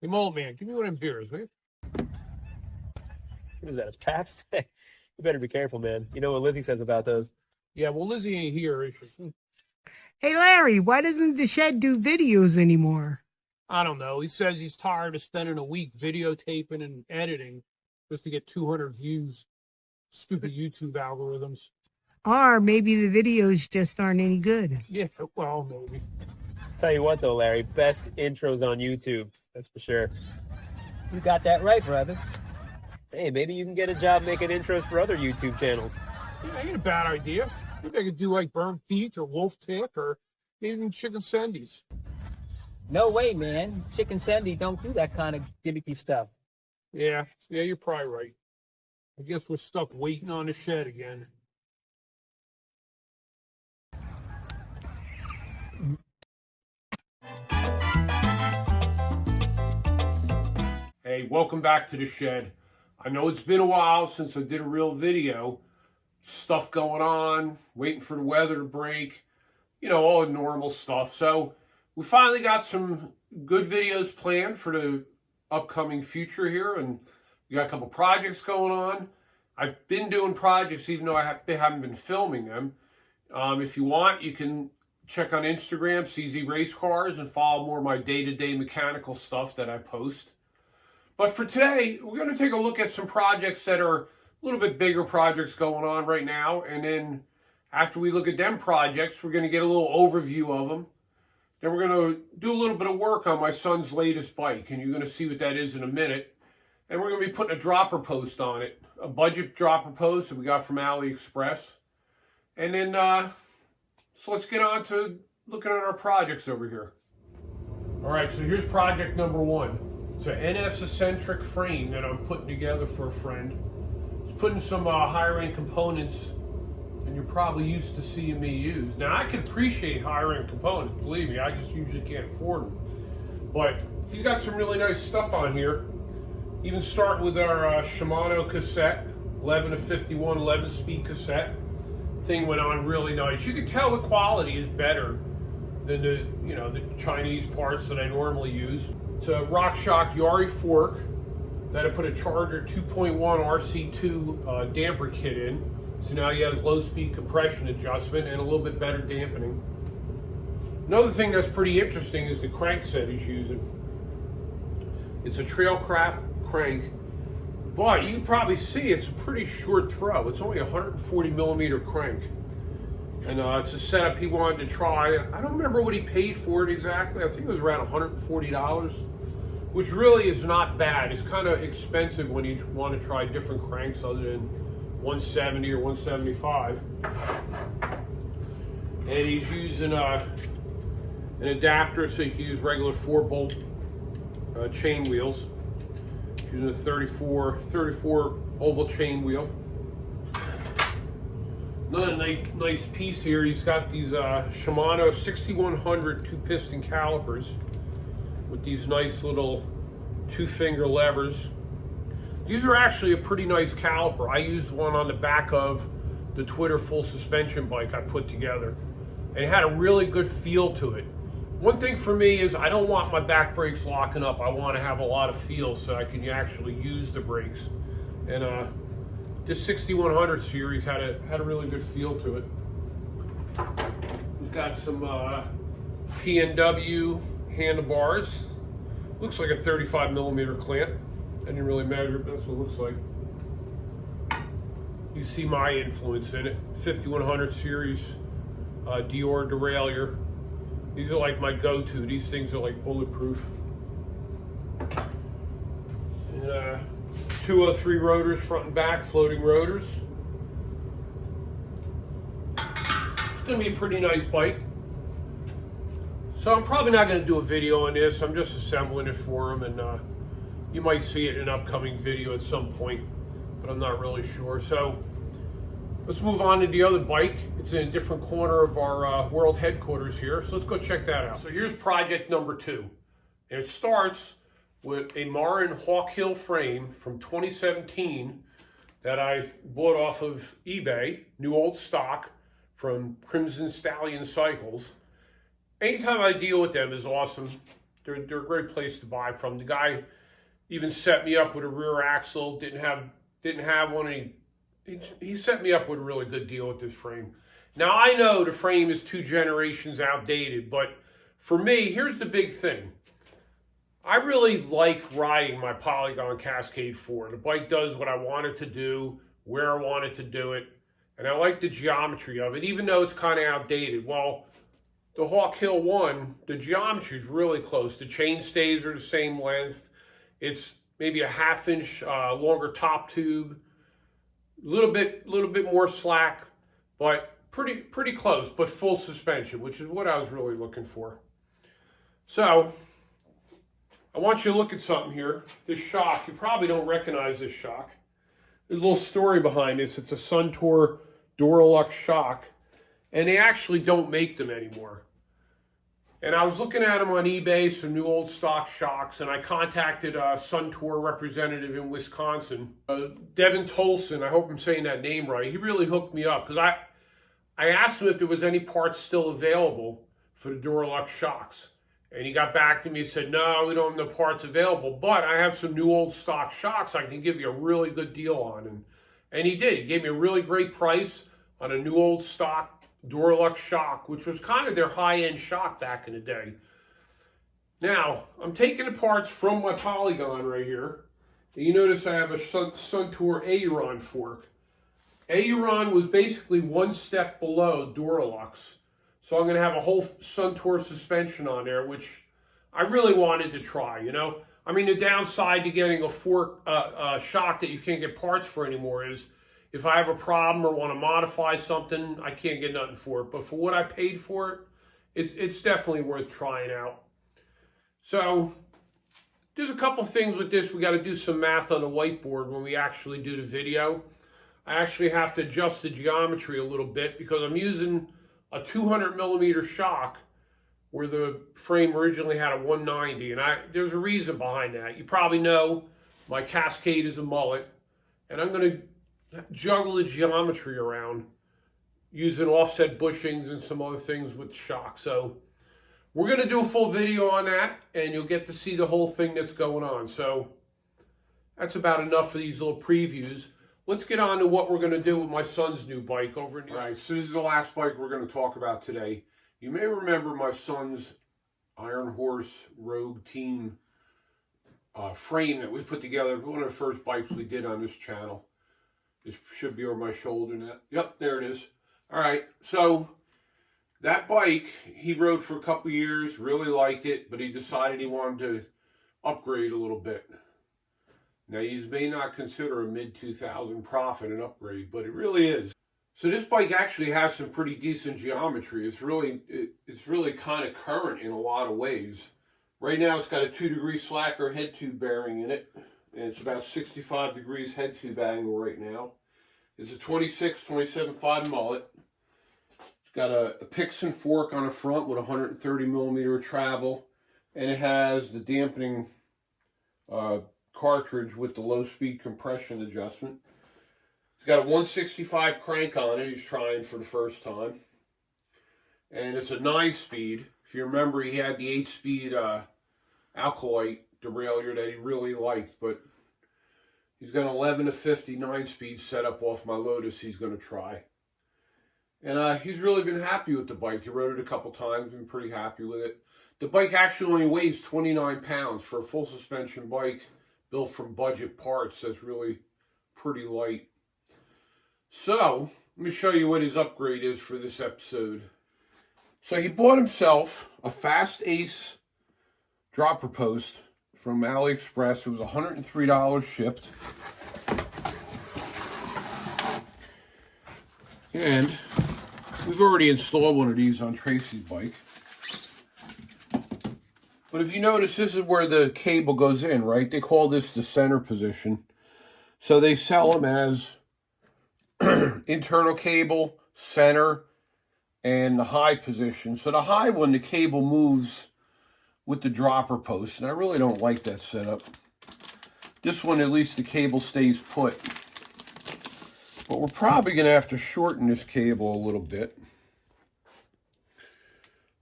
Hey, Mold Man, give me one of them beers, man. What is that, a Pabst? You better be careful, man. You know what Lizzie says about those. Yeah, well, Lizzie ain't here, is she? Hey, Larry, why doesn't the shed do videos anymore? I don't know. He says he's tired of spending a week videotaping and editing just to get 200 views. Stupid YouTube algorithms. Or maybe the videos just aren't any good. Yeah, well, maybe. Tell you what, though, Larry, best intros on YouTube. That's for sure. You got that right, brother. Hey, maybe you can get a job making intros for other YouTube channels. Yeah, ain't a bad idea. Maybe I could do like Burn Pete or Wolf Tick or even Chicken Sendies. No way, man. Chicken Sandy don't do that kind of gimmicky stuff. Yeah, you're probably right. I guess we're stuck waiting on the shed again. Hey, welcome back to the shed. I know it's been a while since I did a real video. Stuff going on, waiting for the weather to break, you know, all the normal stuff. So we finally got some good videos planned for the upcoming future here, and we got a couple projects going on. I've been doing projects even though I haven't been filming them. If you want, you can check on Instagram, CZ Race Cars, and follow more of my day-to-day mechanical stuff that I post. But for today, we're going to take a look at some projects that are a little bit bigger projects going on right now. And then after we look at them projects, we're going to get a little overview of them. Then we're going to do a little bit of work on my son's latest bike. And you're going to see what that is in a minute. And we're going to be putting a dropper post on it. A budget dropper post that we got from AliExpress. And then, so let's get on to looking at our projects over here. All right, so here's project number one. It's an NS eccentric frame that I'm putting together for a friend. It's putting some higher end components than you're probably used to seeing me use. Now, I can appreciate higher end components, believe me, I just usually can't afford them. But he's got some really nice stuff on here. Even start with our Shimano cassette, 11 to 51, 11-speed cassette. Thing went on really nice. You can tell the quality is better than the Chinese parts that I normally use. It's a RockShox Yari fork that I put a Charger 2.1 RC2 damper kit in. So now he has low-speed compression adjustment and a little bit better dampening. Another thing that's pretty interesting is the crank set he's using. It's a Trailcraft crank, but you can probably see it's a pretty short throw. It's only a 140 millimeter crank. And it's a setup he wanted to try. I don't remember what he paid for it exactly. I think it was around $140, which really is not bad. It's kind of expensive when you want to try different cranks other than 170 or 175. And he's using an adapter so you can use regular 4-bolt chain wheels. He's using a 34 oval chain wheel. Another nice piece here, he's got these Shimano 6100 two-piston calipers with these nice little two-finger levers. These are actually a pretty nice caliper. I used one on the back of the Twitter full suspension bike I put together, and it had a really good feel to it. One thing for me is I don't want my back brakes locking up. I want to have a lot of feel so I can actually use the brakes. And this 6100 series had a really good feel to it. We've got some PNW handlebars. Looks like a 35 millimeter clamp. I didn't really measure it, but that's what it looks like. You see my influence in it. 5100 series Dior derailleur. These are like my go-to. These things are like bulletproof. And 203 rotors, front and back, floating rotors. It's going to be a pretty nice bike. So I'm probably not going to do a video on this. I'm just assembling it for him, and you might see it in an upcoming video at some point, but I'm not really sure. So let's move on to the other bike. It's in a different corner of our world headquarters here. So let's go check that out. So here's project number two. And it starts with a Marin Hawk Hill frame from 2017 that I bought off of eBay, new old stock from Crimson Stallion Cycles. Anytime I deal with them is awesome. They're a great place to buy from. The guy even set me up with a rear axle. Didn't have one. And he set me up with a really good deal with this frame. Now I know the frame is 2 generations outdated, but for me, here's the big thing. I really like riding my Polygon Cascade 4. The bike does what I want it to do, where I want it to do it, and I like the geometry of it, even though it's kind of outdated. Well, the Hawk Hill 1, the geometry is really close. The chain stays are the same length. It's maybe a 1/2 inch longer top tube, a little bit more slack, but pretty close, but full suspension, which is what I was really looking for. So I want you to look at something here. This shock, you probably don't recognize this shock. There's a little story behind this. It's a Suntour Duralux shock, and they actually don't make them anymore. And I was looking at them on eBay, some new old stock shocks, and I contacted a Suntour representative in Wisconsin, Devin Tolson. I hope I'm saying that name right. He really hooked me up because I asked him if there was any parts still available for the Duralux shocks. And he got back to me and said, no, we don't have the parts available, but I have some new old stock shocks I can give you a really good deal on. And he did. He gave me a really great price on a new old stock Duralux shock, which was kind of their high-end shock back in the day. Now, I'm taking the parts from my Polygon right here. And you notice I have a Suntour Aeron fork. Aeron was basically one step below Duralux. So I'm going to have a whole Suntour suspension on there, which I really wanted to try, you know. I mean, the downside to getting a fork shock that you can't get parts for anymore is if I have a problem or want to modify something, I can't get nothing for it. But for what I paid for it, it's definitely worth trying out. So there's a couple things with this. We got to do some math on the whiteboard when we actually do the video. I actually have to adjust the geometry a little bit because I'm using a 200 millimeter shock where the frame originally had a 190, and there's a reason behind that. You probably know my Cascade is a mullet, and I'm going to juggle the geometry around using offset bushings and some other things with shock. So we're going to do a full video on that, and you'll get to see the whole thing that's going on. So that's about enough for these little previews. Let's get on to what we're going to do with my son's new bike over in New York. All right, so this is the last bike we're going to talk about today. You may remember my son's Iron Horse Rogue Team frame that we put together. One of the first bikes we did on this channel. This should be over my shoulder now. Yep, there it is. All right, so that bike he rode for a couple years, really liked it, but he decided he wanted to upgrade a little bit. Now, you may not consider a mid-2000 profit an upgrade, but it really is. So this bike actually has some pretty decent geometry. It's really kind of current in a lot of ways. Right now, it's got a 2-degree slacker head tube bearing in it, and it's about 65 degrees head tube angle right now. It's a 27.5 mullet. It's got a Pixon fork on the front with 130 millimeter of travel, and it has the dampening cartridge with the low-speed compression adjustment. It's got a 165 crank on it. He's trying for the first time. And it's a 9-speed. If you remember, he had the 8-speed Alkalite derailleur that he really liked, but he's got an 11 to 50 9-speed setup off my Lotus he's going to try. And he's really been happy with the bike. He rode it a couple times, been pretty happy with it. The bike actually only weighs 29 pounds for a full suspension bike built from budget parts. That's really pretty light. So, let me show you what his upgrade is for this episode. So he bought himself a Fast Ace dropper post from AliExpress. It was $103 shipped. And we've already installed one of these on Tracy's bike. But if you notice, this is where the cable goes in, right? They call this the center position. So they sell them as internal cable, center, and the high position. So the high one, the cable moves with the dropper post, and I really don't like that setup. This one, at least the cable stays put. But we're probably going to have to shorten this cable a little bit.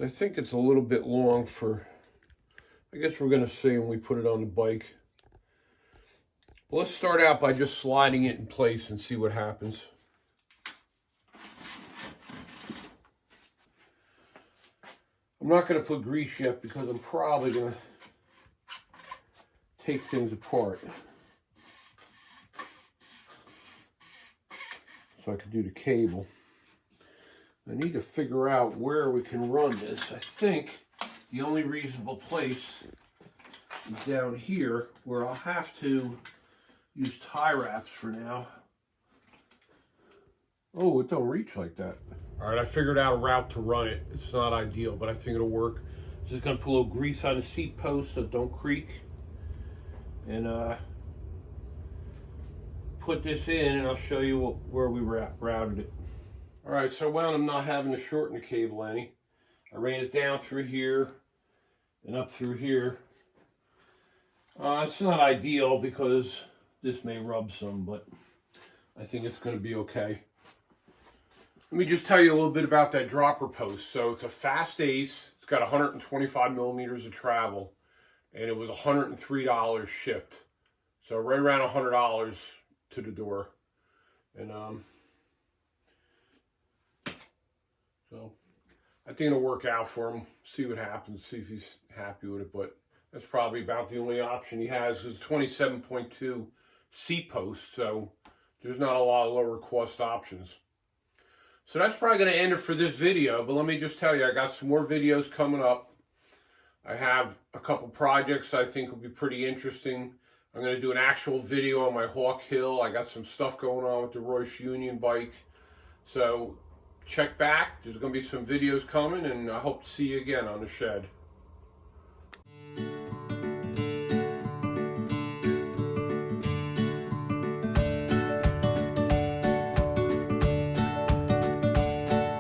I think it's a little bit long for I guess we're going to see when we put it on the bike. Well, let's start out by just sliding it in place and see what happens. I'm not going to put grease yet because I'm probably going to take things apart so I can do the cable. I need to figure out where we can run this. I think the only reasonable place is down here, where I'll have to use tie wraps for now. Oh, it don't reach like that. All right, I figured out a route to run it. It's not ideal, but I think it'll work. Just gonna put a little grease on the seat post so it don't creak. And put this in, and I'll show you where we routed it. All right, so I wound up not having to shorten the cable any. I ran it down through here and up through here. It's not ideal because this may rub some, but I think it's going to be okay. Let me just tell you a little bit about that dropper post. So it's a Fast Ace. It's got 125 millimeters of travel, and it was $103 shipped. So right around $100 to the door. And so I think it'll work out for him. See what happens, see if he's happy with it. But that's probably about the only option he has is 27.2 seat post. So there's not a lot of lower cost options. So that's probably going to end it for this video. But let me just tell you, I got some more videos coming up. I have a couple projects I think will be pretty interesting. I'm going to do an actual video on my Hawk Hill. I got some stuff going on with the Royce Union bike. So check back. There's going to be some videos coming, and I hope to see you again on the shed.